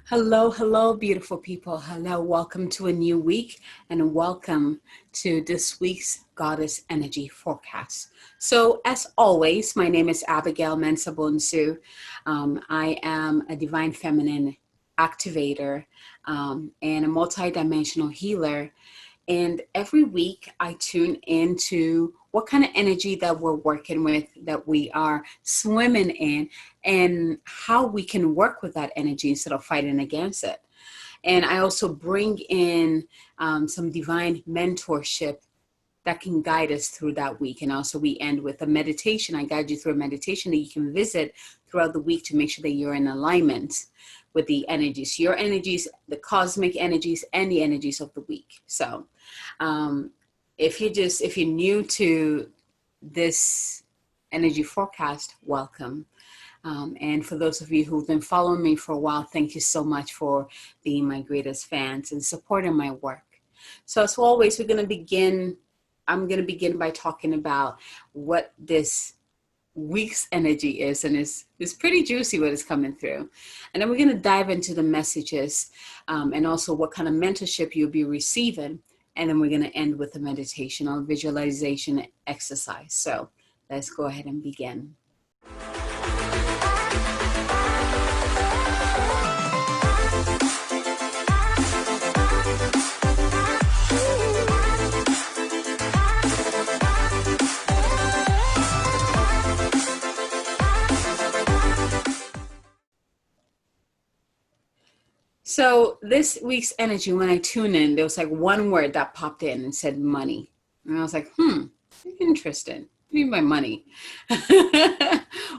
Hello, hello, beautiful people. Hello, welcome to a new week and welcome to this week's Goddess Energy Forecast. So, as always, my name is Abigail Mensah-Bonsu. I am a divine feminine activator and a multidimensional healer. And every week I tune into what kind of energy that we're working with, that we are swimming in, and how we can work with that energy instead of fighting against it. And I also bring in some divine mentorship that can guide us through that week. And also we end with a meditation. I guide you through a meditation that you can visit throughout the week to make sure that you're in alignment with the energies, your energies, the cosmic energies, and the energies of the week. So if you're new to this energy forecast, welcome. And for those of you who've been following me for a while, thank you so much for being my greatest fans and supporting my work. So as always, I'm going to begin by talking about what this week's energy is, and it's pretty juicy what is coming through. And then we're going to dive into the messages and also what kind of mentorship you'll be receiving. And then we're going to end with a meditation or visualization exercise. So let's go ahead and begin. So this week's energy, when I tune in, there was like one word that popped in and said money. And I was like, interesting. I need my money.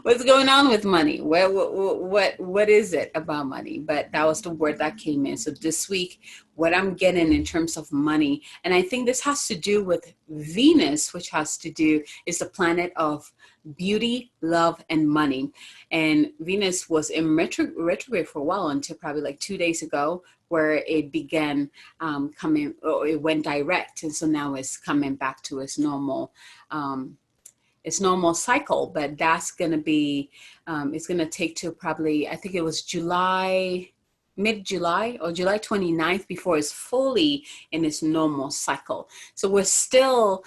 What's going on with money? What is it about money? But that was the word that came in. So this week, what I'm getting in terms of money, and I think this has to do with Venus, which is the planet of beauty, love, and money. And Venus was in retrograde for a while until probably like 2 days ago, where it began coming, or it went direct. And so now it's coming back to its normal cycle. But that's going to be, it's going to take to probably, I think it was mid-July or July 29th before it's fully in its normal cycle. So we're still,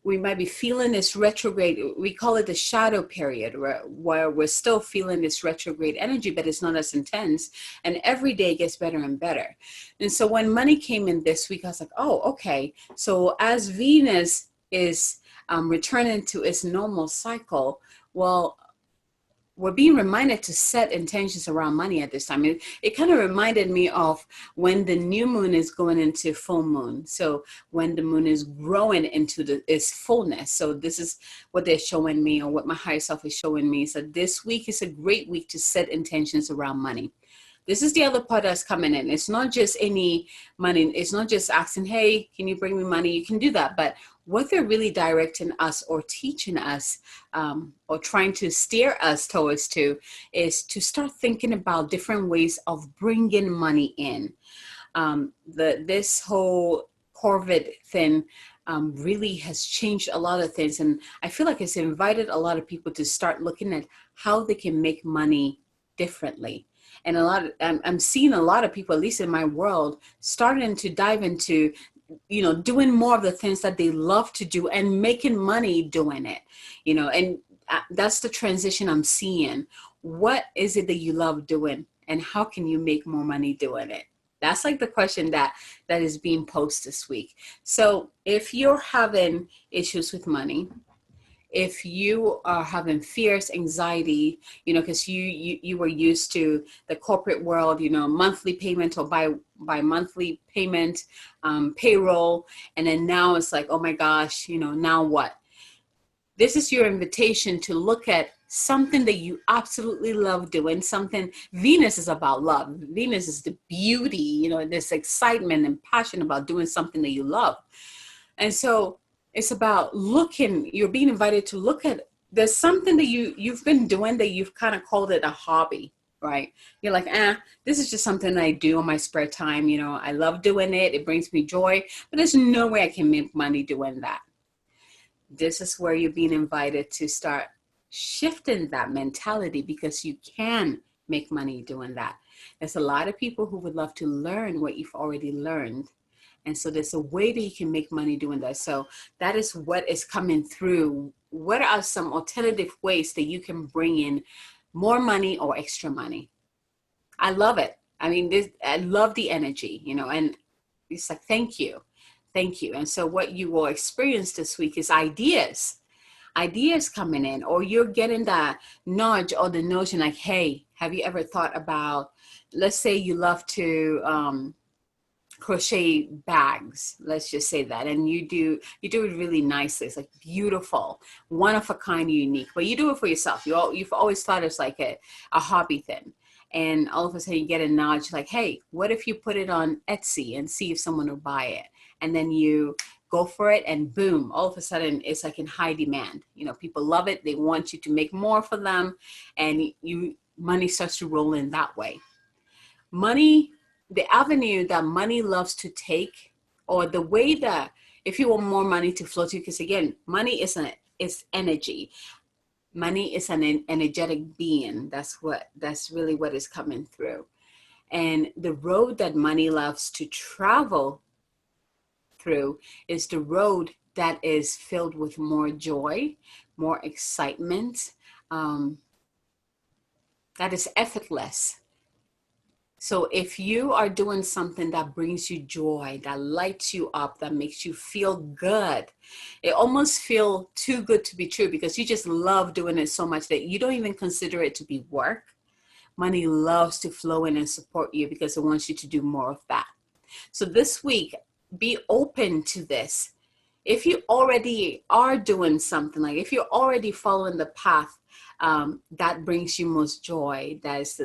we might be feeling this retrograde. We call it the shadow period, where we're still feeling this retrograde energy, but it's not as intense. And every day gets better and better. And so when money came in this week, I was like, oh, okay. So as Venus is returning to its normal cycle, well, we're being reminded to set intentions around money at this time. It kind of reminded me of when the new moon is going into full moon. So when the moon is growing into its fullness. So this is what they're showing me, or what my higher self is showing me. So this week is a great week to set intentions around money. This is the other part that's coming in. It's not just any money. It's not just asking, hey, can you bring me money? You can do that. But what they're really directing us or teaching us or trying to steer us towards is to start thinking about different ways of bringing money in. This whole COVID thing really has changed a lot of things. And I feel like it's invited a lot of people to start looking at how they can make money differently. And I'm seeing a lot of people, at least in my world, starting to dive into, doing more of the things that they love to do and making money doing it, and that's the transition I'm seeing. What is it that you love doing, and how can you make more money doing it? That's like the question that is being posed this week. So if you're having issues with money, if you are having fears, anxiety, because you were used to the corporate world, monthly payment or by monthly payment, payroll, and then now it's like, oh my gosh, now what? This is your invitation to look at something that you absolutely love doing. Something, Venus is about love. Venus is the beauty, this excitement and passion about doing something that you love. And so it's about you're being invited to look at, there's something that you've been doing that you've kind of called it a hobby, right? You're like, this is just something I do in my spare time. I love doing it. It brings me joy, but there's no way I can make money doing that. This is where you're being invited to start shifting that mentality, because you can make money doing that. There's a lot of people who would love to learn what you've already learned. And so there's a way that you can make money doing that. So that is what is coming through. What are some alternative ways that you can bring in more money or extra money? I love it. I mean, I love the energy, and it's like, thank you. Thank you. And so what you will experience this week is ideas coming in, or you're getting that nudge or the notion like, hey, have you ever thought about, let's say you love to crochet bags, let's just say that, and you do it really nicely. It's like beautiful, one of a kind, unique, but you do it for yourself. You've always thought it's like a hobby thing, and all of a sudden you get a nudge like, hey, what if you put it on Etsy and see if someone will buy it? And then you go for it, and boom, all of a sudden it's like in high demand. People love it, they want you to make more for them, and money starts to roll in that way. Money, the avenue that money loves to take, or the way that, if you want more money to flow to you, because again, money is energy. Money is an energetic being. That's really what is coming through. And the road that money loves to travel through is the road that is filled with more joy, more excitement, that is effortless. So if you are doing something that brings you joy, that lights you up, that makes you feel good, it almost feels too good to be true, because you just love doing it so much that you don't even consider it to be work. Money loves to flow in and support you because it wants you to do more of that. So this week, be open to this. If you already are doing something, like if you're already following the path that brings you most joy, that is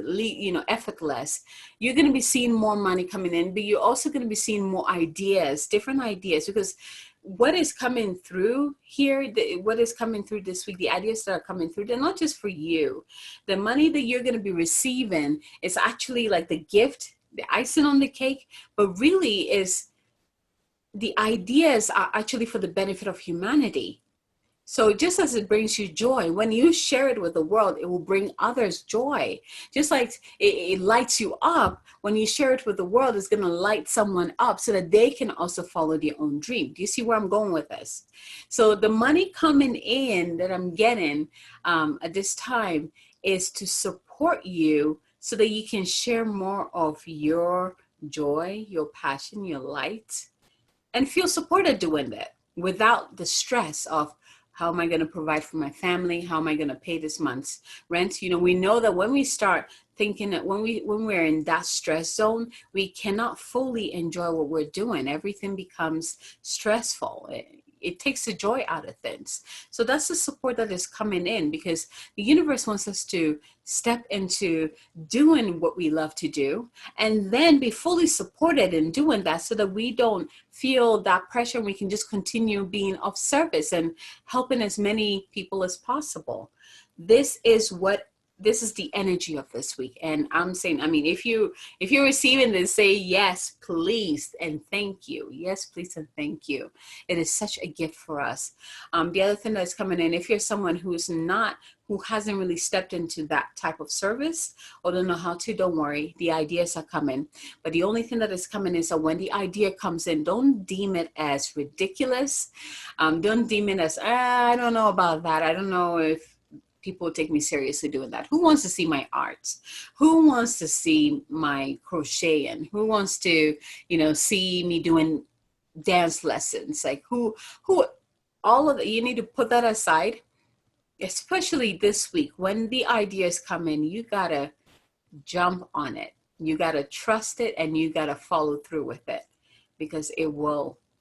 effortless, you're going to be seeing more money coming in, but you're also going to be seeing more ideas, different ideas, because what is coming through here, what is coming through this week, the ideas that are coming through, they're not just for you. The money that you're going to be receiving is actually like the gift, the icing on the cake, but really is the ideas are actually for the benefit of humanity. So just as it brings you joy, when you share it with the world, it will bring others joy. Just like it lights you up, when you share it with the world, it's going to light someone up so that they can also follow their own dream. Do you see where I'm going with this? So the money coming in that I'm getting at this time is to support you so that you can share more of your joy, your passion, your light, and feel supported doing that without the stress of, how am I going to provide for my family? How am I going to pay this month's rent? We know that when we start thinking that when we're in that stress zone, we cannot fully enjoy what we're doing. Everything becomes stressful. It takes the joy out of things. So that's the support that is coming in, because the universe wants us to step into doing what we love to do and then be fully supported in doing that, so that we don't feel that pressure. We can just continue being of service and helping as many people as possible. This is the energy of this week. And I'm saying, if you're receiving this, say yes, please, and thank you. Yes, please, and thank you. It is such a gift for us. The other thing that's coming in, if you're someone who hasn't really stepped into that type of service or don't know how to, don't worry, the ideas are coming. But the only thing that is coming is that when the idea comes in, don't deem it as ridiculous. Don't deem it as, I don't know about that. I don't know if people take me seriously doing that. Who wants to see my art? Who wants to see my crocheting? Who wants to, see me doing dance lessons? Like who, all of that, you need to put that aside, especially this week. When the ideas come in, you gotta jump on it. You gotta trust it, and you gotta follow through with it, because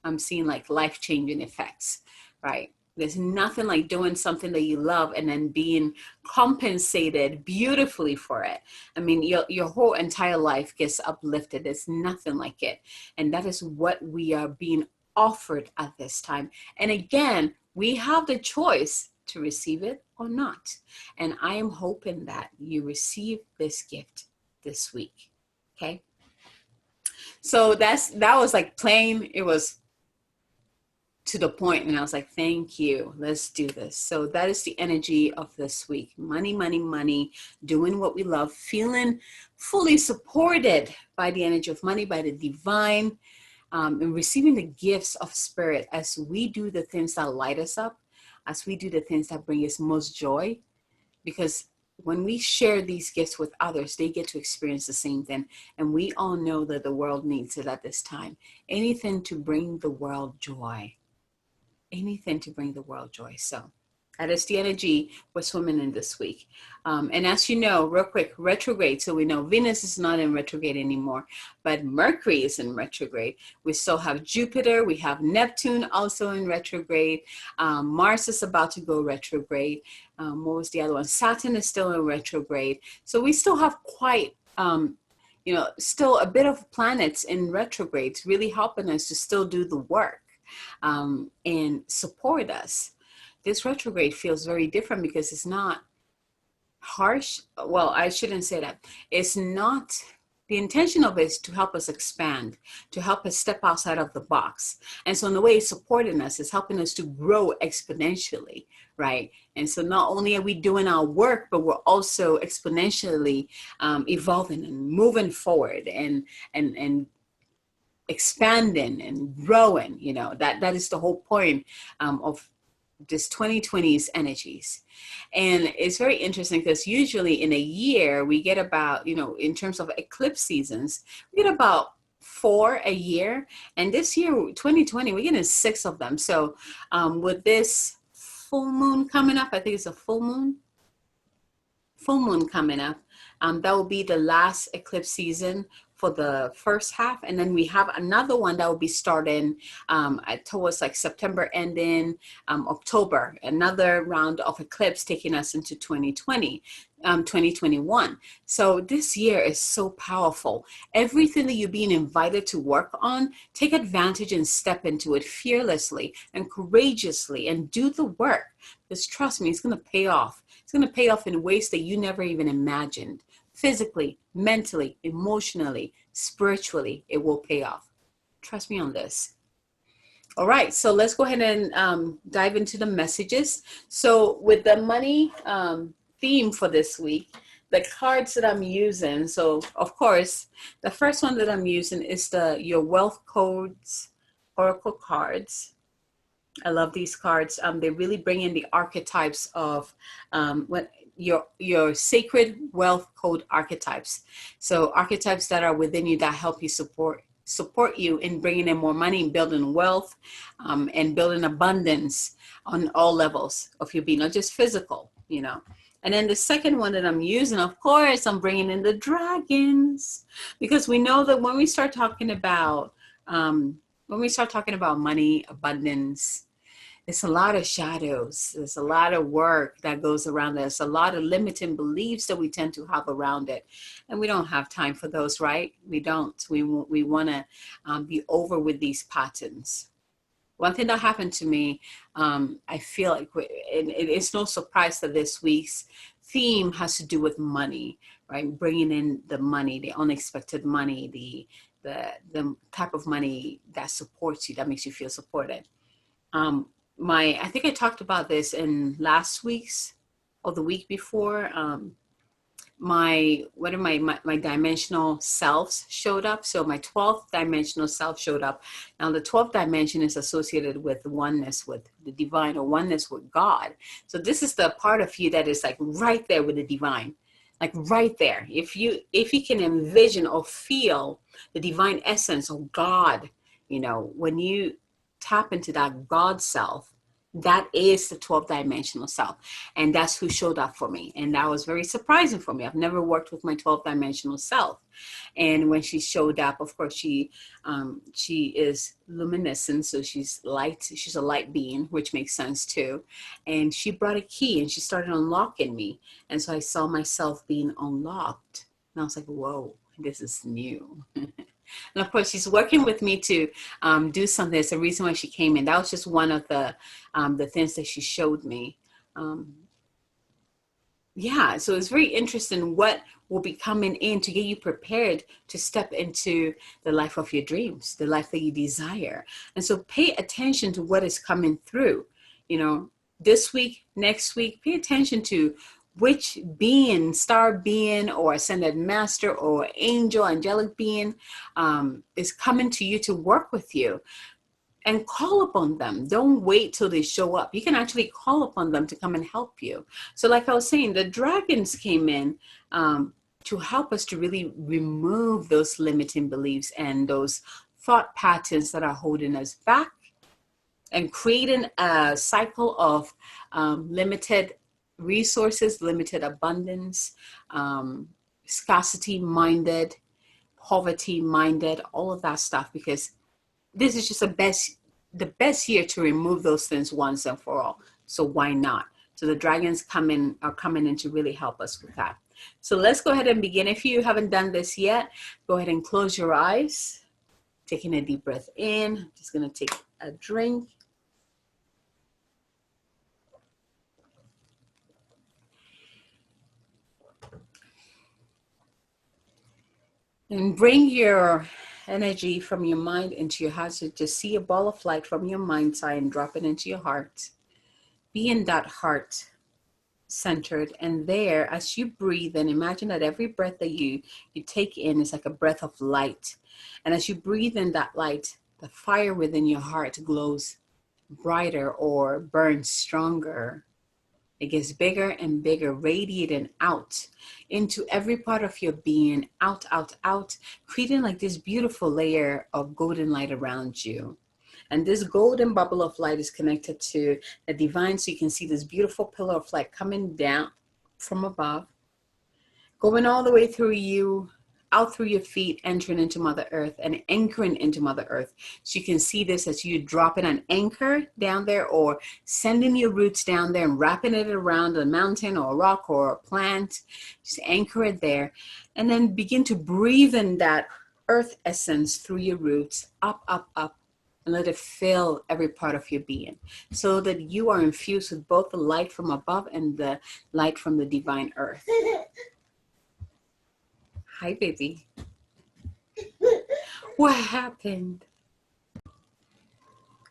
I'm seeing like life-changing effects, right? There's nothing like doing something that you love and then being compensated beautifully for it. Your whole entire life gets uplifted. There's nothing like it. And that is what we are being offered at this time. And again, we have the choice to receive it or not. And I am hoping that you receive this gift this week. Okay. So that was like plain. It was to the point, and I was like, thank you, let's do this. So that is the energy of this week. Money, money, money, doing what we love, feeling fully supported by the energy of money, by the divine, and receiving the gifts of spirit as we do the things that light us up, as we do the things that bring us most joy. Because when we share these gifts with others, they get to experience the same thing. And we all know that the world needs it at this time. Anything to bring the world joy. Anything to bring the world joy. So that is the energy we're swimming in this week. And as you know, real quick, retrograde. So we know Venus is not in retrograde anymore, but Mercury is in retrograde. We still have Jupiter. We have Neptune also in retrograde. Mars is about to go retrograde. What was the other one? Saturn is still in retrograde. So we still have quite, still a bit of planets in retrogrades really helping us to still do the work and support us. This retrograde feels very different because it's not harsh. Well, I shouldn't say that. It's not, the intention of it is to help us expand, to help us step outside of the box. And so in the way it's supporting us, it's helping us to grow exponentially, right? And so not only are we doing our work, but we're also exponentially evolving and moving forward and expanding and growing. That is the whole point of this 2020's energies. And it's very interesting because usually in a year we get about, in terms of eclipse seasons, we get about 4 a year. And this year, 2020, we're getting 6 of them. So with this full moon coming up, I think it's a full moon coming up, that will be the last eclipse season for the first half. And then we have another one that will be starting towards like September ending, October, another round of eclipse taking us into 2021. So this year is so powerful. Everything that you're being invited to work on, take advantage and step into it fearlessly and courageously and do the work. Because trust me, it's going to pay off. It's going to pay off in ways that you never even imagined. Physically, mentally, emotionally, spiritually, it will pay off. Trust me on this. All right, so let's go ahead and dive into the messages. So with the money theme for this week, the cards that I'm using. So of course, the first one that I'm using is your Wealth Codes Oracle cards. I love these cards. They really bring in the archetypes of your sacred wealth code archetypes. So archetypes that are within you that help you support you in bringing in more money and building wealth and building abundance on all levels of your being, not just physical, And then the second one that I'm using, of course, I'm bringing in the dragons, because we know that when we start talking about money, abundance, it's a lot of shadows. There's a lot of work that goes around this, a lot of limiting beliefs that we tend to have around it. And we don't have time for those, right? We don't. We want to be over with these patterns. One thing that happened to me, I feel like it's no surprise that this week's theme has to do with money, right? Bringing in the money, the unexpected money, the type of money that supports you, that makes you feel supported. I think I talked about this in last week's or the week before. My dimensional selves showed up. So my 12th dimensional self showed up. Now the 12th dimension is associated with oneness with the divine, or oneness with God. So this is the part of you that is like right there with the divine, like right there. If you can envision or feel the divine essence of God, when you tap into that God self, that is the 12th dimensional self. And that's who showed up for me. And that was very surprising for me. I've never worked with my 12th dimensional self. And when she showed up, of course, she is luminescent. So she's light. She's a light being, which makes sense too. And she brought a key and she started unlocking me. And so I saw myself being unlocked. And I was like, whoa, this is new. And of course, she's working with me to do something. It's the reason why she came in. That was just one of the things that she showed me. yeah, so it's very interesting what will be coming in to get you prepared to step into the life of your dreams, the life that you desire. And so pay attention to what is coming through, you know, this week, next week. Pay attention to which being, star being, or ascended master, or angel, angelic being, is coming to you to work with you. And call upon them. Don't wait till they show up. You can actually call upon them to come and help you. So like I was saying, the dragons came in to help us to really remove those limiting beliefs and those thought patterns that are holding us back, and creating a cycle of limited resources, limited abundance, scarcity minded, poverty minded, all of that stuff, because this is just the best year to remove those things once and for all. So why not? So the dragons are coming in to really help us with that. So let's go ahead and begin. If you haven't done this yet, go ahead and close your eyes, taking a deep breath in. I'm just going to take a drink. And bring your energy from your mind into your heart. So just see a ball of light from your mind's eye and drop it into your heart. Be in that heart centered, and there, as you breathe, and imagine that every breath that you take in is like a breath of light. And as you breathe in that light, the fire within your heart glows brighter or burns stronger. It gets bigger and bigger, radiating out into every part of your being, out, out, out, creating like this beautiful layer of golden light around you. And this golden bubble of light is connected to the divine. So you can see this beautiful pillar of light coming down from above, going all the way through you, out through your feet, entering into Mother Earth and anchoring into Mother Earth. So you can see this as you dropping an anchor down there, or sending your roots down there and wrapping it around a mountain or a rock or a plant. Just anchor it there, and then begin to breathe in that earth essence through your roots, up, up, up, and let it fill every part of your being, so that you are infused with both the light from above and the light from the divine earth. Hi, baby. What happened?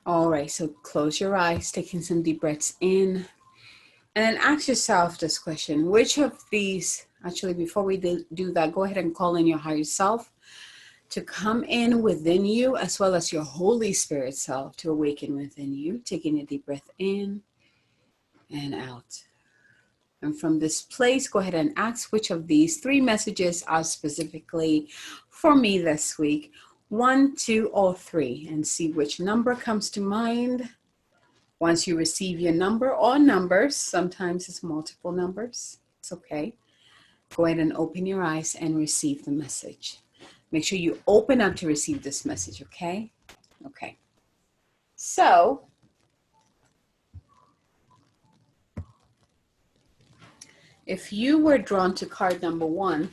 All right, so close your eyes, taking some deep breaths in, and then ask yourself this question. Which of these, actually, before we do that, go ahead and call in your higher self to come in within you, as well as your Holy Spirit self to awaken within you. Taking a deep breath in and out. And from this place, go ahead and ask which of these 3 messages are specifically for me this week. 1, 2, or 3, and see which number comes to mind. Once you receive your number or numbers, sometimes it's multiple numbers, it's okay. Go ahead and open your eyes and receive the message. Make sure you open up to receive this message, okay? Okay. So, if you were drawn to card number 1,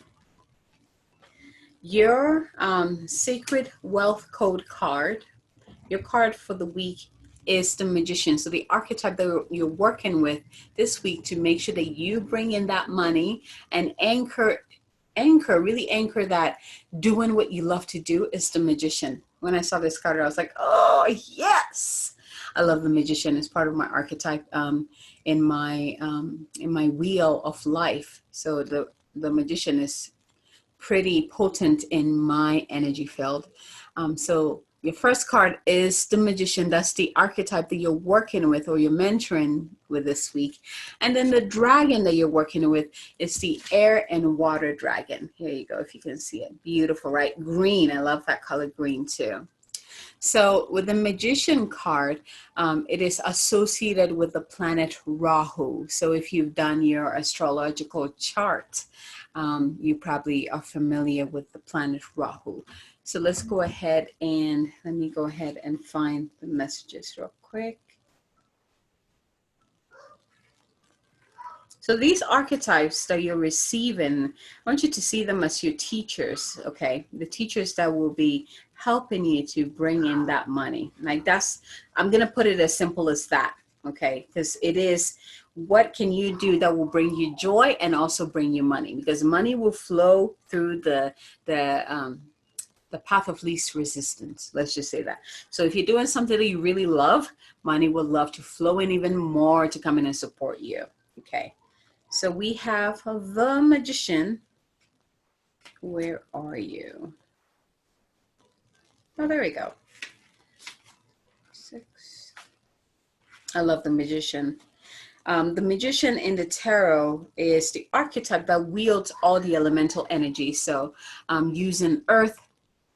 your Sacred Wealth Code card, your card for the week is the Magician. So the archetype that you're working with this week to make sure that you bring in that money and really anchor that doing what you love to do is the Magician. When I saw this card, I was like, oh, yes. I love the Magician. It's part of my archetype in my wheel of life. So the Magician is pretty potent in my energy field. So your first card is the Magician. That's the archetype that you're working with or you're mentoring with this week. And then the dragon that you're working with is the air and water dragon. Here you go, if you can see it. Beautiful, right? Green. I love that color green too. So with the Magician card, it is associated with the planet Rahu. So if you've done your astrological chart, you probably are familiar with the planet Rahu. So let's go ahead and let me go ahead and find the messages real quick. So these archetypes that you're receiving, I want you to see them as your teachers, okay? The teachers that will be helping you to bring in that money. Like I'm going to put it as simple as that, okay? Because it is What can you do that will bring you joy and also bring you money? Because money will flow through the path of least resistance. Let's just say that. So if you're doing something that you really love, money will love to flow in even more to come in and support you. Okay. So we have the Magician. Where are you? Oh, there we go. 6. I love the Magician. The Magician in the tarot is the archetype that wields all the elemental energy. So using earth,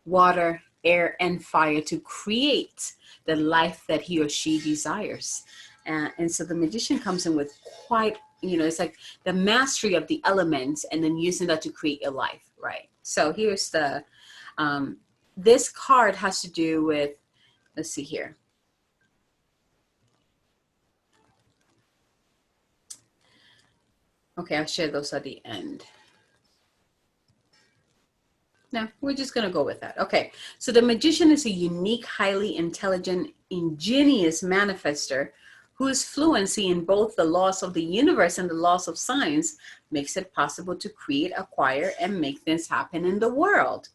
water, air, and fire to create the life that he or she desires. And so the Magician comes in with quite, it's like the mastery of the elements and then using that to create a life, right? So here's the, this card has to do with, let's see here. Okay, I'll share those at the end. No, we're just going to go with that. Okay, so the Magician is a unique, highly intelligent, ingenious manifester whose fluency in both the laws of the universe and the laws of science makes it possible to create, acquire, and make things happen in the world.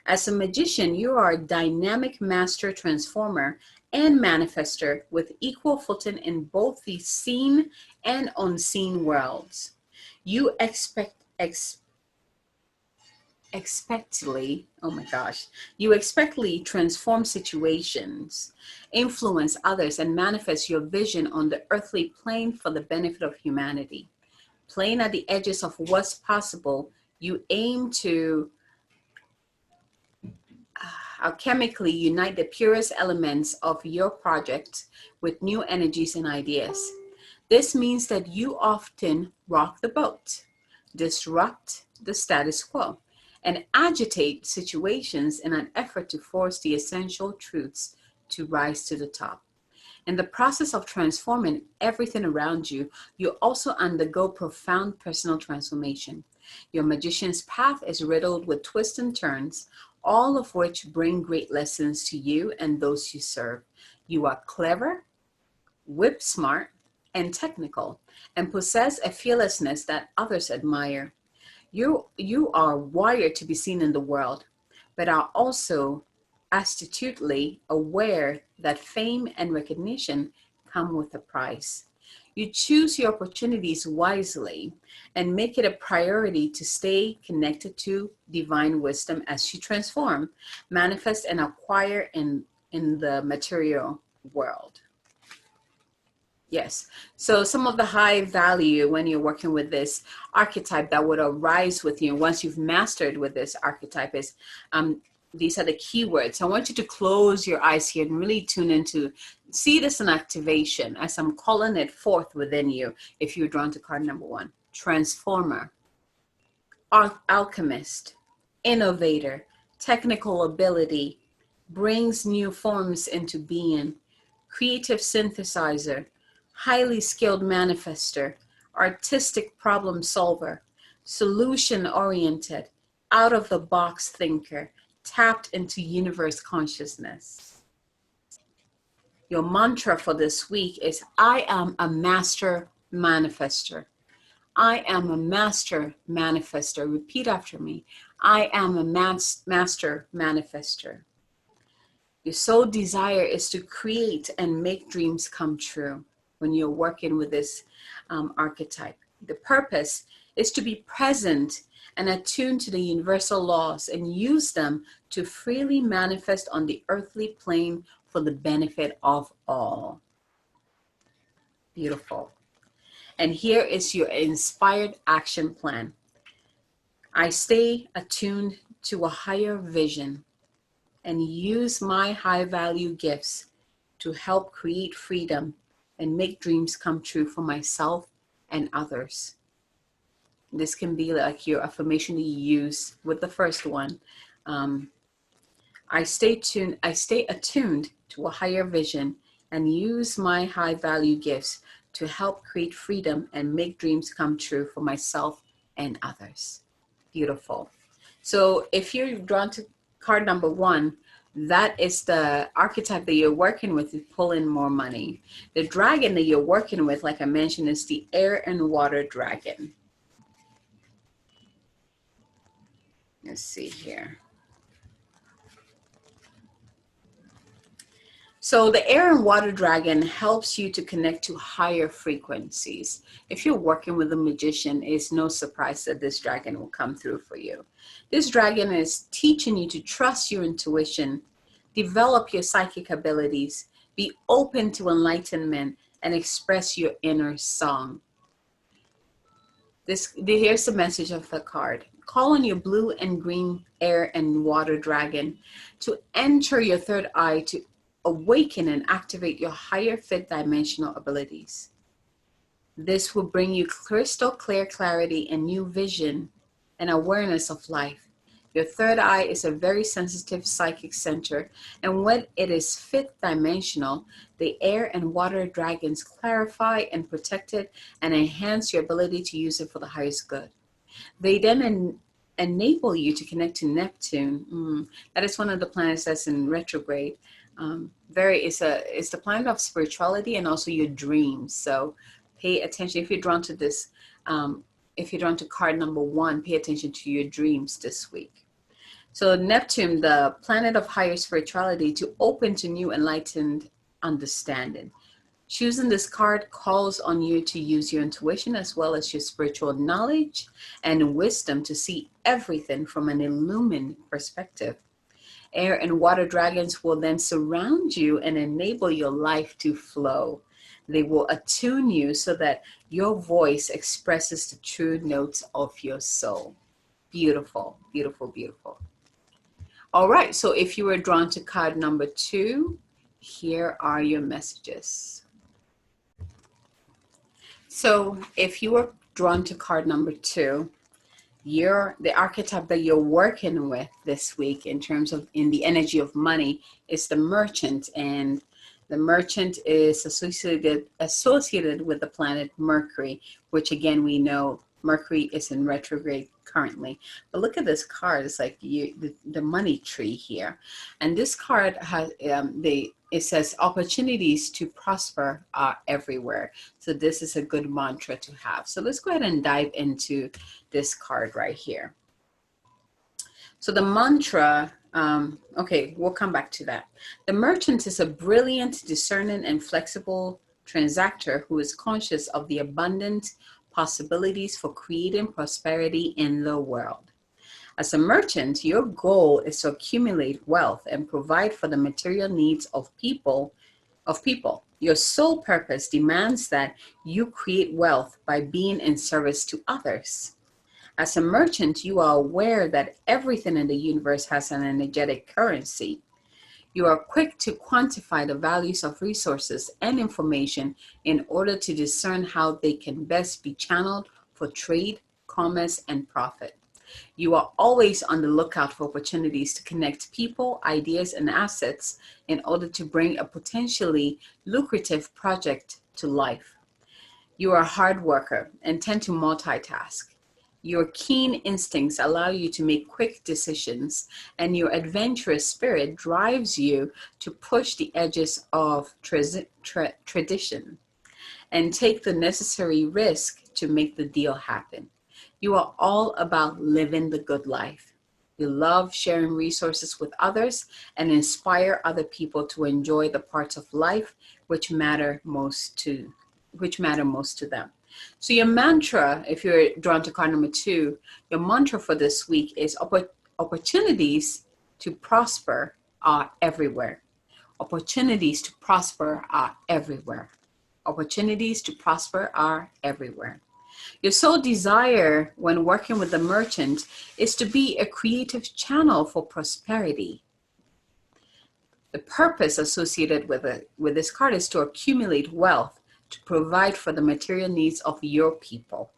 As a magician, you are a dynamic master transformer and manifester with equal footing in both the seen and unseen worlds. You expectly transform situations, influence others, and manifest your vision on the earthly plane for the benefit of humanity. Playing at the edges of what's possible, you aim to alchemically unite the purest elements of your project with new energies and ideas. This means that you often rock the boat, disrupt the status quo, and agitate situations in an effort to force the essential truths to rise to the top. In the process of transforming everything around you, you also undergo profound personal transformation. Your magician's path is riddled with twists and turns, all of which bring great lessons to you and those you serve. You are clever, whip smart, and technical, and possess a fearlessness that others admire. You are wired to be seen in the world, but are also astutely aware that fame and recognition come with a price. You choose your opportunities wisely and make it a priority to stay connected to divine wisdom as you transform, manifest, and acquire in the material world. Yes. So some of the high value when you're working with this archetype that would arise with you once you've mastered with this archetype is these are the keywords. I want you to close your eyes here and really tune into, see this in activation as I'm calling it forth within you. If you're drawn to card number 1, transformer, alchemist, innovator, technical ability, brings new forms into being, creative synthesizer, highly skilled manifester, artistic problem solver, solution oriented, out of the box thinker, tapped into universe consciousness. Your mantra for this week is, I am a master manifester. I am a master manifester. Repeat after me. I am a master manifester. Your sole desire is to create and make dreams come true when you're working with this archetype. The purpose is to be present and attuned to the universal laws and use them to freely manifest on the earthly plane for the benefit of all. Beautiful. And here is your inspired action plan. I stay attuned to a higher vision and use my high value gifts to help create freedom and make dreams come true for myself and others. This can be like your affirmation that you use with the first one. I stay attuned to a higher vision and use my high value gifts to help create freedom and make dreams come true for myself and others. Beautiful. So if you're drawn to card number 1, That is the archetype that you're working with, is pull in more money. The dragon that you're working with, like I mentioned, is the air and water dragon. Let's see here. So the air and water dragon helps you to connect to higher frequencies. If you're working with a magician, it's no surprise that this dragon will come through for you. This dragon is teaching you to trust your intuition, develop your psychic abilities, be open to enlightenment, and express your inner song. Here's the message of the card. Call on your blue and green air and water dragon to enter your third eye to awaken and activate your higher fifth dimensional abilities. This will bring you crystal clear clarity and new vision and awareness of life. Your third eye is a very sensitive psychic center, and when it is fifth dimensional, the air and water dragons clarify and protect it and enhance your ability to use it for the highest good. They then enable you to connect to Neptune. That is one of the planets that's in retrograde. It's the planet of spirituality and also your dreams. So pay attention if you're drawn to this. If you're drawn to card number 1, pay attention to your dreams this week. So Neptune, the planet of higher spirituality, to open to new enlightened understanding. Choosing this card calls on you to use your intuition as well as your spiritual knowledge and wisdom to see everything from an illumined perspective. Air and water dragons will then surround you and enable your life to flow. They will attune you so that your voice expresses the true notes of your soul. Beautiful, beautiful, beautiful. All right, so if you were drawn to card number 2, here are your messages. So if you were drawn to card number 2, the archetype that you're working with this week in the energy of money is the merchant, and the merchant is associated with the planet Mercury, which again we know Mercury is in retrograde currently. But look at this card. It's like the money tree here, and this card has it says opportunities to prosper are everywhere. So this is a good mantra to have. So let's go ahead and dive into this card right here. So the mantra, okay, we'll come back to that. The merchant is a brilliant, discerning, and flexible transactor who is conscious of the abundant possibilities for creating prosperity in the world. As a merchant, your goal is to accumulate wealth and provide for the material needs of people. Your sole purpose demands that you create wealth by being in service to others. As a merchant, you are aware that everything in the universe has an energetic currency. You are quick to quantify the values of resources and information in order to discern how they can best be channeled for trade, commerce, and profit. You are always on the lookout for opportunities to connect people, ideas, and assets in order to bring a potentially lucrative project to life. You are a hard worker and tend to multitask. Your keen instincts allow you to make quick decisions, and your adventurous spirit drives you to push the edges of tradition and take the necessary risk to make the deal happen. You are all about living the good life. You love sharing resources with others and inspire other people to enjoy the parts of life which matter most to them. So your mantra, if you're drawn to card number 2, your mantra for this week is opportunities to prosper are everywhere. Opportunities to prosper are everywhere. Opportunities to prosper are everywhere. Your sole desire when working with the merchant is to be a creative channel for prosperity. The purpose associated with this card is to accumulate wealth to provide for the material needs of your people.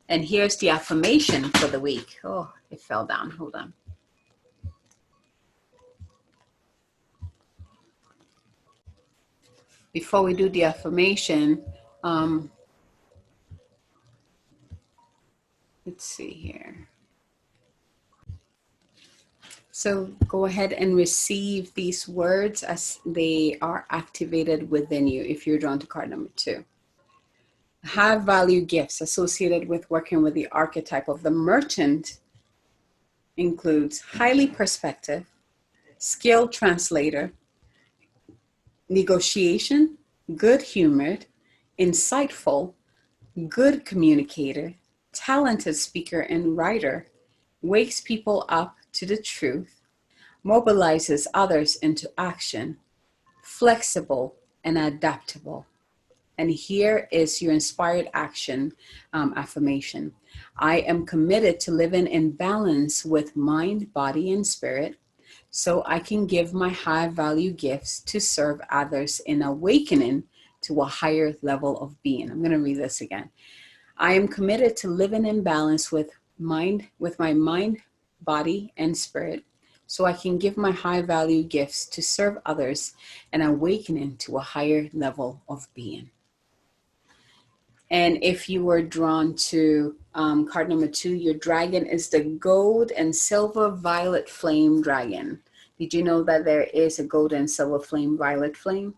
And here's the affirmation for the week. Oh, it fell down. Hold on. Before we do the affirmation, let's see here. So go ahead and receive these words as they are activated within you if you're drawn to card number 2. High value gifts associated with working with the archetype of the merchant includes highly perspective, skilled translator, negotiation, good-humored, insightful, good communicator, talented speaker and writer, wakes people up to the truth, mobilizes others into action, flexible and adaptable. And here is your inspired action affirmation. I am committed to living in balance with mind, body, and spirit so I can give my high value gifts to serve others in awakening to a higher level of being. I'm going to read this again. I am committed to living in balance with my mind, body, and spirit so I can give my high value gifts to serve others and awakening to a higher level of being. And if you were drawn to card number 2, your dragon is the gold and silver violet flame dragon. Did you know that there is a gold and silver flame violet flame?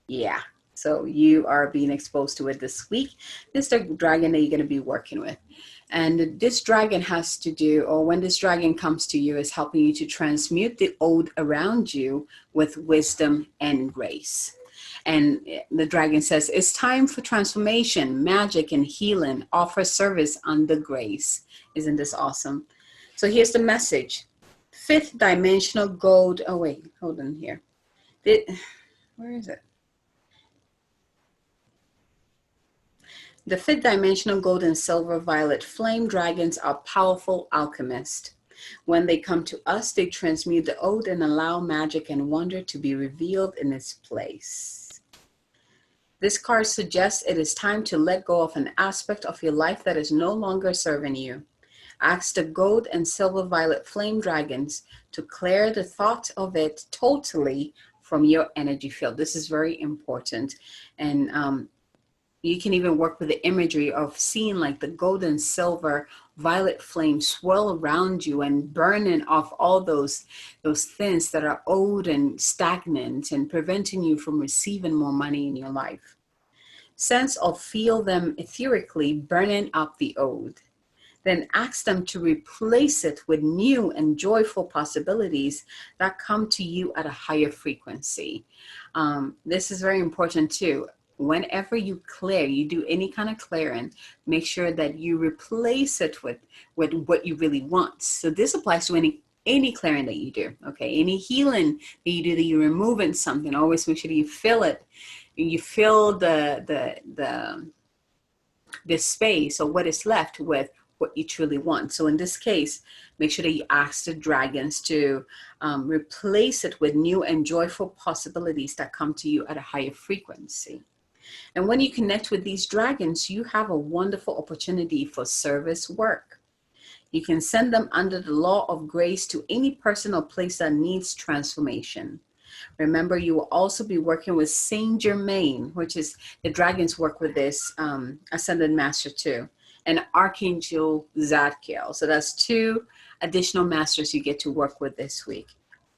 Yeah. So you are being exposed to it this week. This is the dragon that you're going to be working with. And this dragon has to do, or when this dragon comes to you, is helping you to transmute the old around you with wisdom and grace. And the dragon says, it's time for transformation, magic, and healing. Offer service under grace. Isn't this awesome? So here's the message. Fifth dimensional gold. Oh, wait, hold on here. Where is it? The fifth dimensional gold and silver violet flame dragons are powerful alchemists. When they come to us, they transmute the old and allow magic and wonder to be revealed in its place. This card suggests it is time to let go of an aspect of your life that is no longer serving you. Ask the gold and silver violet flame dragons to clear the thought of it totally from your energy field. This is very important. And you can even work with the imagery of seeing like the gold and silver violet flame swirl around you and burning off all those things that are old and stagnant and preventing you from receiving more money in your life. Sense or feel them etherically burning up the old. Then ask them to replace it with new and joyful possibilities that come to you at a higher frequency. This is very important too. Whenever you clear, you do any kind of clearing, make sure that you replace it with what you really want. So this applies to any clearing that you do, okay? Any healing that you do, that you're removing something, always make sure that you fill it. You fill the space or what is left with what you truly want. So in this case, make sure that you ask the dragons to replace it with new and joyful possibilities that come to you at a higher frequency. And when you connect with these dragons, you have a wonderful opportunity for service work. You can send them under the law of grace to any person or place that needs transformation. Remember, you will also be working with Saint Germain, which is the dragons work with this Ascended Master too, and Archangel Zadkiel. So that's 2 additional masters you get to work with this week.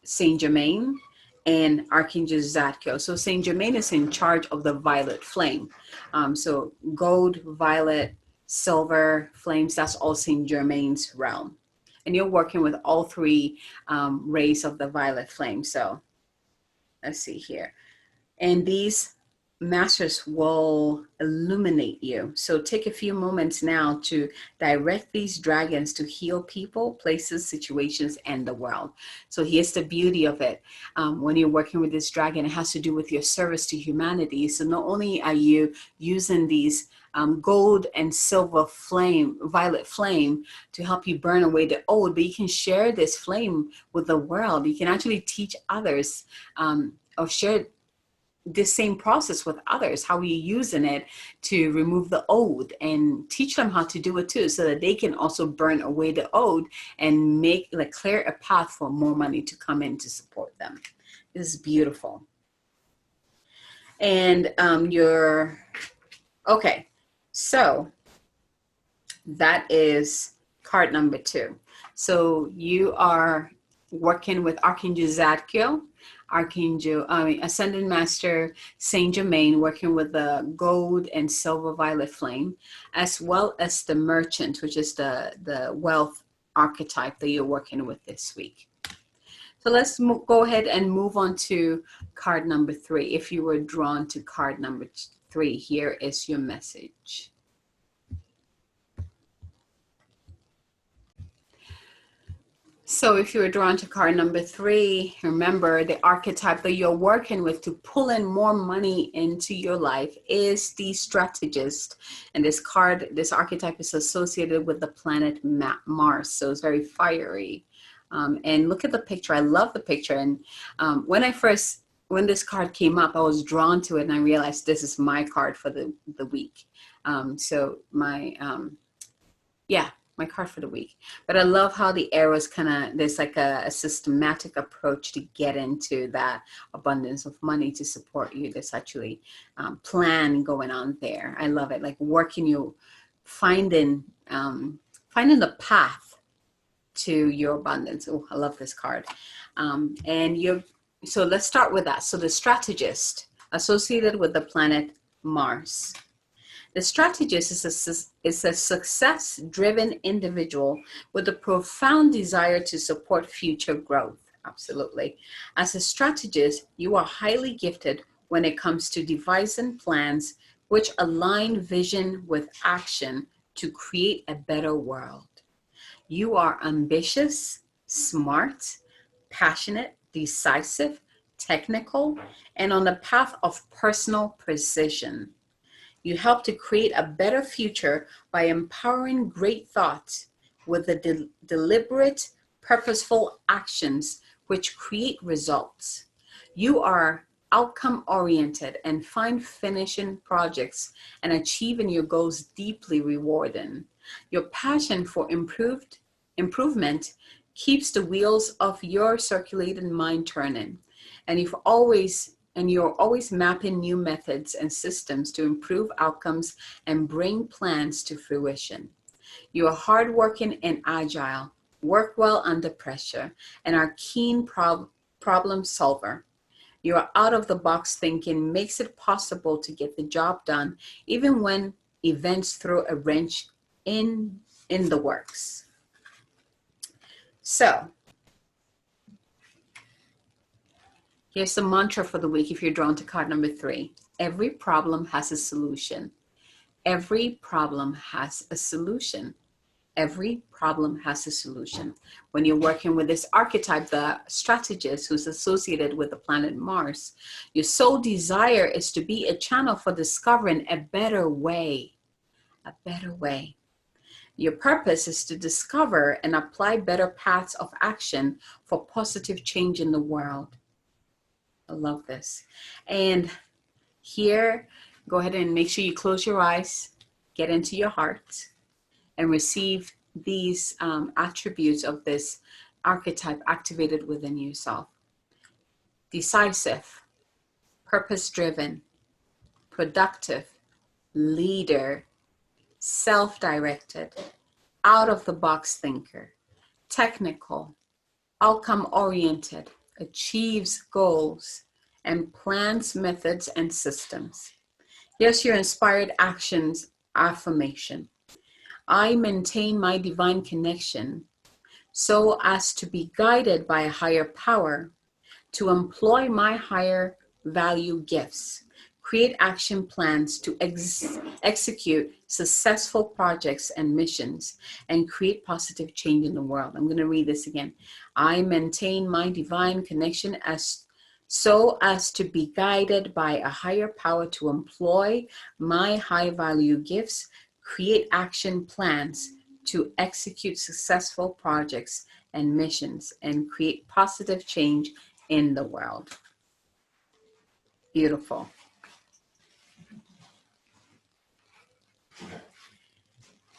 Saint Germain and Archangel Zadkiel. So Saint Germain is in charge of the violet flame. So gold, violet, silver flames, that's all Saint Germain's realm. And you're working with all 3 rays of the violet flame. So let's see here. And these masters will illuminate you. So take a few moments now to direct these dragons to heal people, places, situations, and the world. So here's the beauty of it. When you're working with this dragon, it has to do with your service to humanity. So not only are you using these gold and silver flame, violet flame, to help you burn away the old, but you can share this flame with the world. You can actually teach others or share this same process with others, how you're using it to remove the old, and teach them how to do it too, so that they can also burn away the old and clear a path for more money to come in to support them. This is beautiful. And okay, so that is card number 2. So you are working with Archangel Zadkiel, Ascended Master Saint Germain, working with the gold and silver violet flame, as well as the Merchant, which is the wealth archetype that you're working with this week. So let's go ahead and move on to card number 3. If you were drawn to card number 3, here is your message. So if you were drawn to card number 3, remember the archetype that you're working with to pull in more money into your life is the strategist. And this archetype is associated with the planet Mars. So it's very fiery. And look at the picture. I love the picture. And when this card came up, I was drawn to it and I realized this is my card for the week. My card for the week. But I love how the arrows there's like a systematic approach to get into that abundance of money to support you. There's actually plan going on there. I love it. Like finding the path to your abundance. Oh, I love this card. So let's start with that. So the strategist associated with the planet Mars. The strategist is a success-driven individual with a profound desire to support future growth. Absolutely. As a strategist, you are highly gifted when it comes to devising plans which align vision with action to create a better world. You are ambitious, smart, passionate, decisive, technical, and on the path of personal precision. You help to create a better future by empowering great thoughts with the deliberate, purposeful actions which create results. You are outcome-oriented and find finishing projects and achieving your goals deeply rewarding. Your passion for improvement keeps the wheels of your circulating mind turning, and you're always mapping new methods and systems to improve outcomes and bring plans to fruition. You are hardworking and agile, work well under pressure, and are keen problem solver. Your out-of-the-box thinking makes it possible to get the job done, even when events throw a wrench in the works. So, here's the mantra for the week if you're drawn to card number 3. Every problem has a solution. Every problem has a solution. Every problem has a solution. When you're working with this archetype, the strategist who's associated with the planet Mars, your sole desire is to be a channel for discovering a better way. A better way. Your purpose is to discover and apply better paths of action for positive change in the world. I love this. And here, go ahead and make sure you close your eyes, get into your heart, and receive these attributes of this archetype activated within yourself. Decisive, purpose-driven, productive, leader, self-directed, out-of-the-box thinker, technical, outcome-oriented, achieves goals, and plans methods and systems. Yes, your inspired actions affirmation. I maintain my divine connection so as to be guided by a higher power, to employ my higher value gifts, create action plans to execute successful projects and missions, and create positive change in the world. I'm going to read this again. I maintain my divine connection so as to be guided by a higher power, to employ my high value gifts, create action plans to execute successful projects and missions, and create positive change in the world. Beautiful.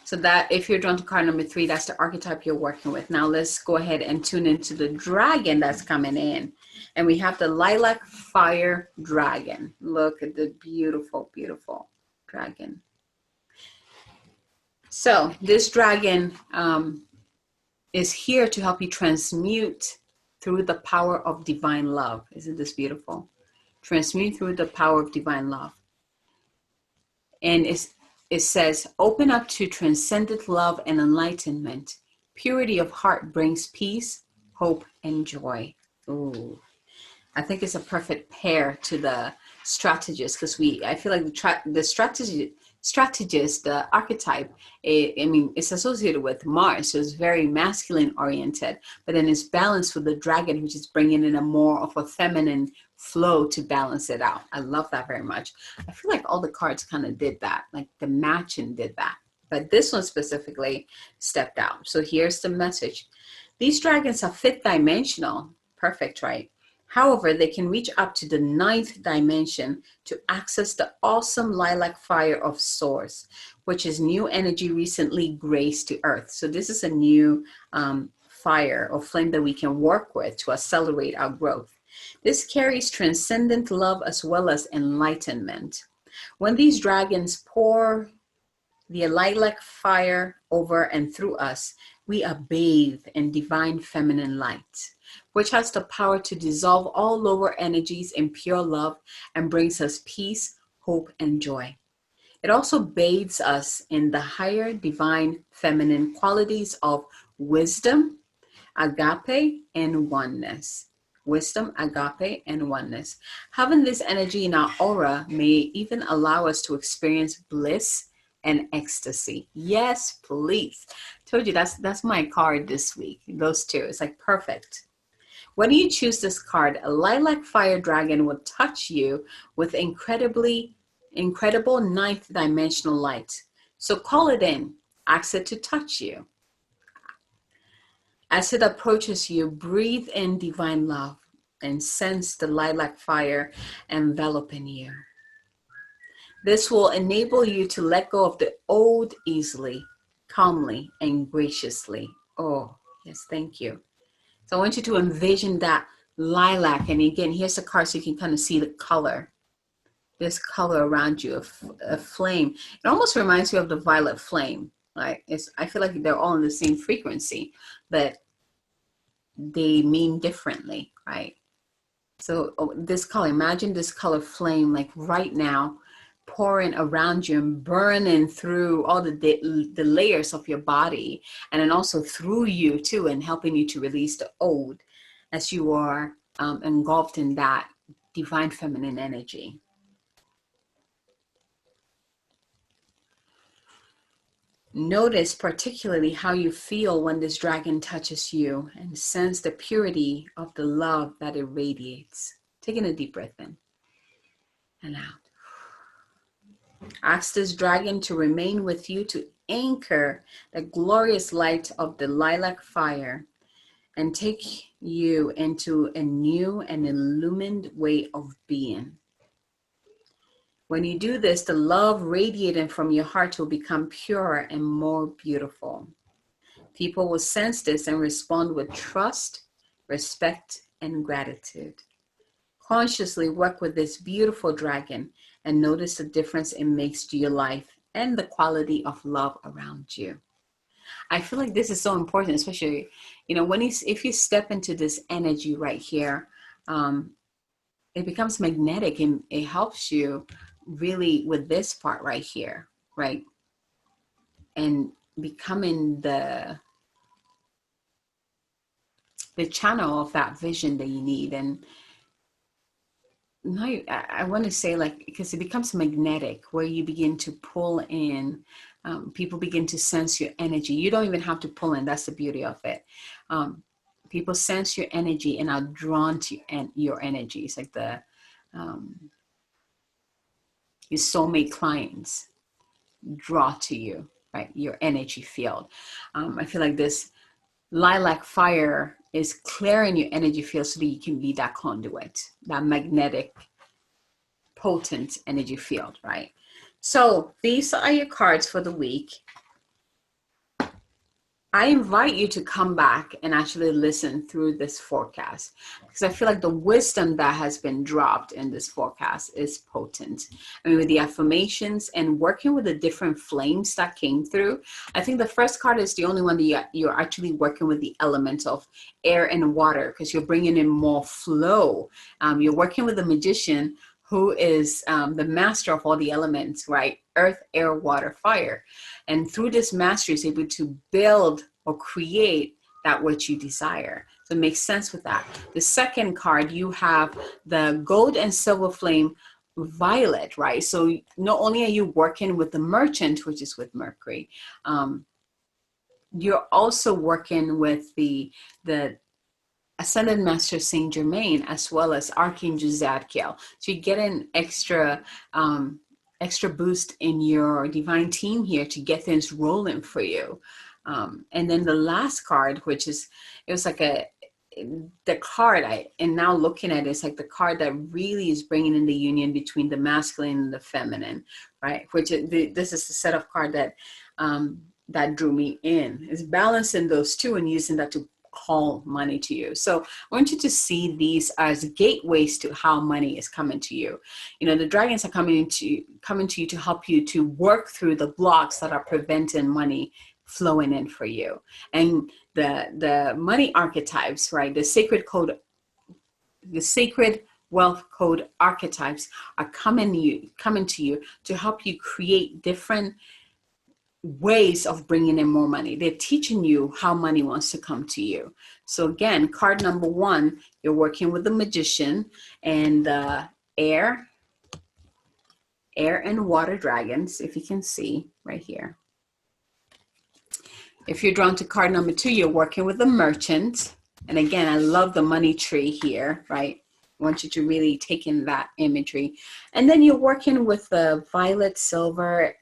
So that, if you're drawn to card number 3, that's the archetype you're working with. Now let's go ahead and tune into the dragon that's coming in. And we have the lilac fire dragon. Look at the beautiful, beautiful dragon. So this dragon is here to help you transmute through the power of divine love. Isn't this beautiful? Transmute through the power of divine love. And it says, open up to transcendent love and enlightenment. Purity of heart brings peace, hope, and joy. Ooh. I think it's a perfect pair to the strategist, because I feel like the strategist, the archetype, it's associated with Mars, so it's very masculine oriented, but then it's balanced with the dragon, which is bringing in a more of a feminine flow to balance it out. I love that very much. I feel like all the cards kind of did that, like the matching did that, but this one specifically stepped out. So here's the message. These dragons are fifth dimensional. Perfect, right? However, they can reach up to the ninth dimension to access the awesome lilac fire of Source, which is new energy recently graced to Earth. So this is a new fire or flame that we can work with to accelerate our growth. This carries transcendent love as well as enlightenment. When these dragons pour the lilac fire over and through us, we are bathed in divine feminine light, which has the power to dissolve all lower energies in pure love and brings us peace, hope, and joy. It also bathes us in the higher divine feminine qualities of wisdom, agape, and oneness. Wisdom, agape, and oneness. Having this energy in our aura may even allow us to experience bliss and ecstasy. Yes, please. Told you that's my card this week. Those two. It's like perfect. When you choose this card, a lilac fire dragon will touch you with incredible ninth dimensional light. So call it in. Ask it to touch you. As it approaches you, breathe in divine love and sense the lilac fire enveloping you. This will enable you to let go of the old easily, calmly, and graciously. Oh, yes, thank you. So I want you to envision that lilac. And again, here's the card so you can kind of see the color. This color around you, a flame. It almost reminds me of the violet flame. Like I feel like they're all in the same frequency, but they mean differently, right? So this color, imagine this color flame like right now, pouring around you and burning through all the layers of your body, and then also through you too, and helping you to release the old as you are engulfed in that divine feminine energy. Notice particularly how you feel when this dragon touches you, and sense the purity of the love that it radiates. Taking a deep breath in and out. Ask this dragon to remain with you, to anchor the glorious light of the lilac fire and take you into a new and illumined way of being. When you do this, the love radiating from your heart will become purer and more beautiful. People will sense this and respond with trust, respect, and gratitude. Consciously work with this beautiful dragon and notice the difference it makes to your life and the quality of love around you. I feel like this is so important, especially, if you step into this energy right here, it becomes magnetic, and it helps you really with this part right here, right? And becoming the channel of that vision that you need. And now I want to say, like, because it becomes magnetic, where you begin to pull in, people begin to sense your energy. You don't even have to pull in. That's the beauty of it. People sense your energy and are drawn to your energy. It's like your soulmate clients draw to you, right? Your energy field. I feel like this lilac fire is clearing your energy field so that you can be that conduit, that magnetic, potent energy field, right? So these are your cards for the week. I invite you to come back and actually listen through this forecast, because I feel like the wisdom that has been dropped in this forecast is potent. I mean, with the affirmations and working with the different flames that came through, I think the first card is the only one that you're actually working with the element of air and water, because you're bringing in more flow. You're working with the magician, who is the master of all the elements, right? Earth, air, water, fire. And through this mastery, is able to build or create that which you desire. So it makes sense with that. The second card, you have the gold and silver flame violet, right? So not only are you working with the merchant, which is with Mercury, you're also working with the Ascended Master Saint Germain, as well as Archangel Zadkiel. So you get an extra boost in your divine team here to get things rolling for you. And then the last card, which is, it was like the card and now looking at it, it's like the card that really is bringing in the union between the masculine and the feminine, right? This is the set of card that drew me in. Is balancing those two and using that to call money to you. So I want you to see these as gateways to how money is coming to you. You know, the dragons are coming to you to help you to work through the blocks that are preventing money flowing in for you. And the money archetypes, right? The sacred wealth code archetypes are coming to you to help you create different ways of bringing in more money. They're teaching you how money wants to come to you. So again, card number 1, you're working with the magician and the air and water dragons, if you can see right here. If you're drawn to card number 2, you're working with the merchant. And again, I love the money tree here, right? I want you to really take in that imagery. And then you're working with the violet, silver,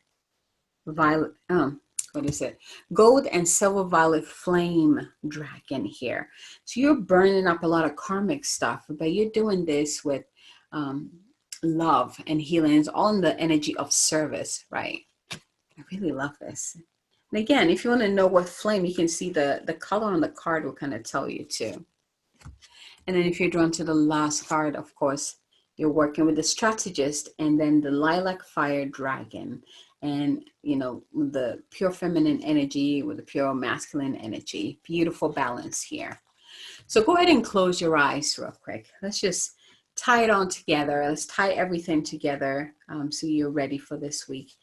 gold and silver violet flame dragon here. So you're burning up a lot of karmic stuff, but you're doing this with love and healing. It's all in the energy of service, right? I really love this. And again, if you want to know what flame, you can see the color on the card will kind of tell you too. And then if you're drawn to the last card, of course, you're working with the strategist and then the lilac fire dragon. And, you know, the pure feminine energy with the pure masculine energy. Beautiful balance here. So go ahead and close your eyes real quick. Let's just tie it all together. Let's tie everything together so you're ready for this week.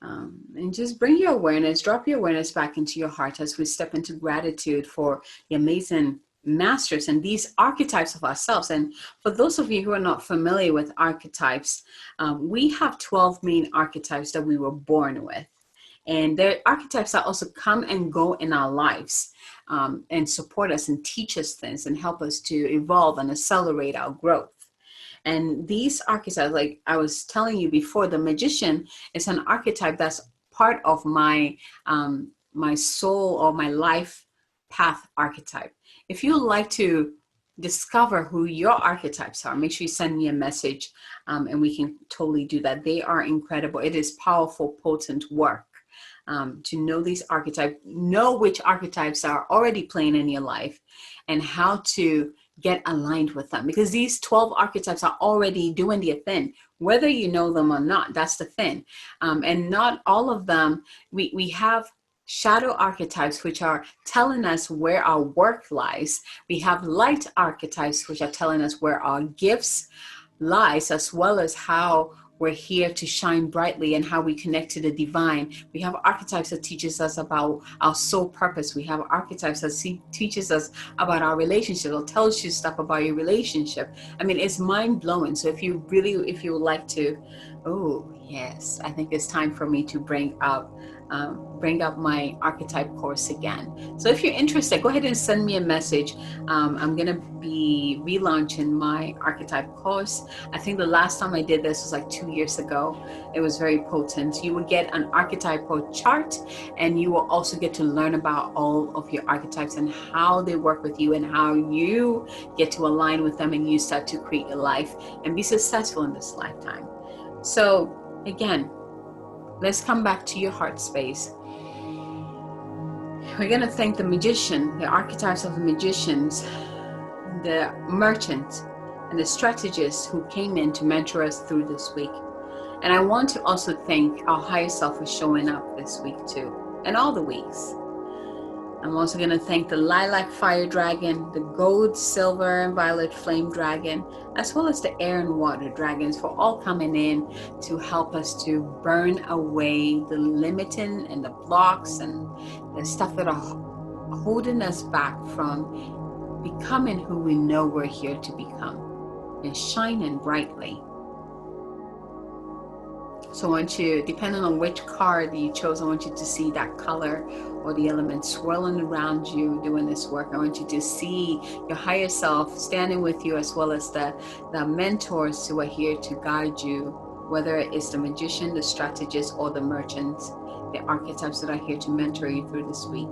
And just bring your awareness, drop your awareness back into your heart as we step into gratitude for the amazing masters and these archetypes of ourselves. And for those of you who are not familiar with archetypes, we have 12 main archetypes that we were born with. And they're archetypes that also come and go in our lives and support us and teach us things and help us to evolve and accelerate our growth. And these archetypes, like I was telling you before, the magician is an archetype that's part of my my soul or my life path archetype. If you would like to discover who your archetypes are, make sure you send me a message and we can totally do that. They are incredible. It is powerful, potent work to know these archetypes, know which archetypes are already playing in your life and how to get aligned with them, because these 12 archetypes are already doing their thing, whether you know them or not. That's the thing. And not all of them, we have shadow archetypes, which are telling us where our work lies. We have light archetypes, which are telling us where our gifts lies, as well as how we're here to shine brightly and how we connect to the divine. We have archetypes that teaches us about our soul purpose. We have archetypes that teaches us about our relationship, or tells you stuff about your relationship. I mean, it's mind-blowing. So if you would like to, oh yes, I think it's time for me to bring up my archetype course again. So if you're interested, go ahead and send me a message. I'm going to be relaunching my archetype course. I think the last time I did this was like 2 years ago. It was very potent. You will get an archetypal chart, and you will also get to learn about all of your archetypes and how they work with you and how you get to align with them and use that to create your life and be successful in this lifetime. So again, let's come back to your heart space. We're going to thank the magician, the archetypes of the magicians, the merchant, and the strategists who came in to mentor us through this week. And I want to also thank our higher self for showing up this week too, and all the weeks. I'm also going to thank the lilac fire dragon, the gold, silver, and violet flame dragon, as well as the air and water dragons for all coming in to help us to burn away the limiting and the blocks and the stuff that are holding us back from becoming who we know we're here to become and shining brightly. So I want you, depending on which card you chose, I want you to see that color or the element swirling around you doing this work. I want you to see your higher self standing with you, as well as the mentors who are here to guide you, whether it's the magician, the strategist, or the merchant, the archetypes that are here to mentor you through this week.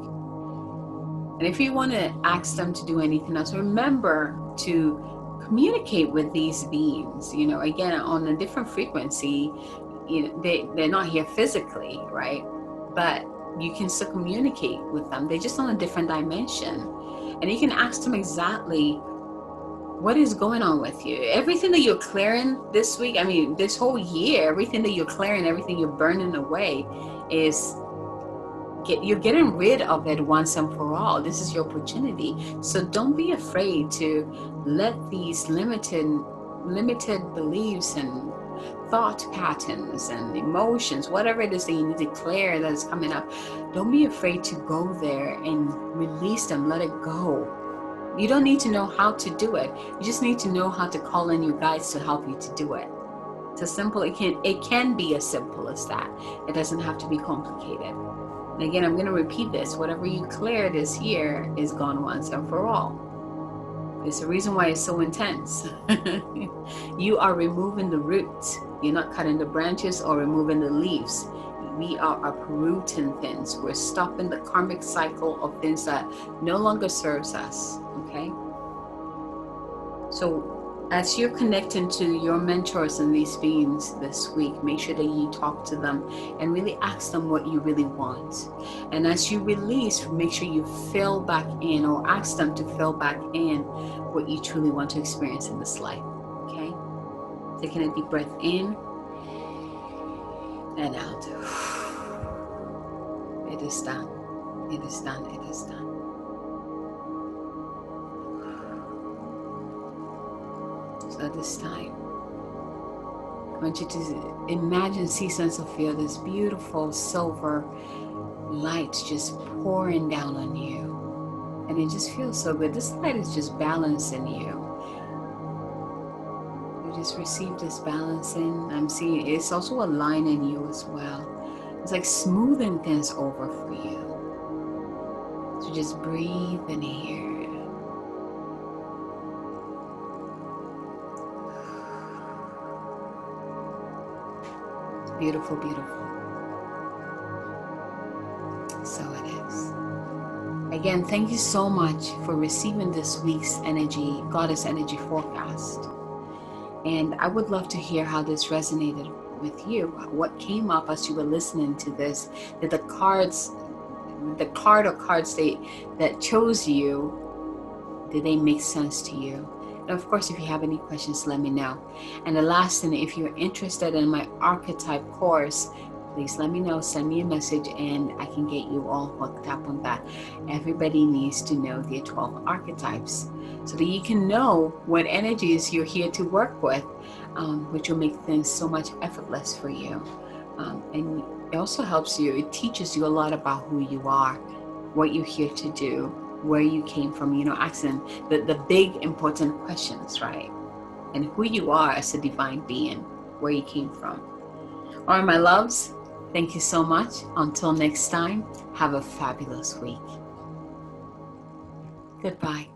And if you want to ask them to do anything else, remember to communicate with these beings, again, on a different frequency. They're not here physically, right? But you can still communicate with them. They're just on a different dimension. And you can ask them exactly what is going on with you. Everything that you're clearing this week, this whole year, everything that you're clearing, everything you're burning away is you're getting rid of it once and for all. This is your opportunity. So don't be afraid to let these limited beliefs and thought patterns and emotions, whatever it is that you need to clear that is coming up, don't be afraid to go there and release them. Let it go. You don't need to know how to do it. You just need to know how to call in your guides to help you to do it. It's as simple. It can be as simple as that. It doesn't have to be complicated. And again, I'm going to repeat this. Whatever you clear this year is gone once and for all. It's the reason why it's so intense. You are removing the roots. You're not cutting the branches or removing the leaves. We are uprooting things. We're stopping the karmic cycle of things that no longer serves us. Okay? So as you're connecting to your mentors and these beings this week, make sure that you talk to them and really ask them what you really want. And as you release, make sure you fill back in, or ask them to fill back in what you truly want to experience in this life. Okay? Taking a deep breath in and out. It is done. It is done. It is done. So this time, I want you to imagine, see, sense, or feel this beautiful silver light just pouring down on you. And it just feels so good. This light is just balancing you. You just receive this balancing. I'm seeing it's also aligning you as well. It's like smoothing things over for you. So just breathe in here. Beautiful, beautiful. So it is. Again, thank you so much for receiving this week's energy, Goddess Energy Forecast. And I would love to hear how this resonated with you. What came up as you were listening to this? Did the card or cards that chose you, did they make sense to you? And of course, if you have any questions, let me know. And the last thing, if you're interested in my archetype course, please let me know. Send me a message and I can get you all hooked up on that. Everybody needs to know their 12 archetypes so that you can know what energies you're here to work with, which will make things so much effortless for you. And it also helps you. It teaches you a lot about who you are, what you're here to do, where you came from, asking the big important questions, right? And who you are as a divine being, where you came from. All right, my loves, thank you so much. Until next time, have a fabulous week. Goodbye.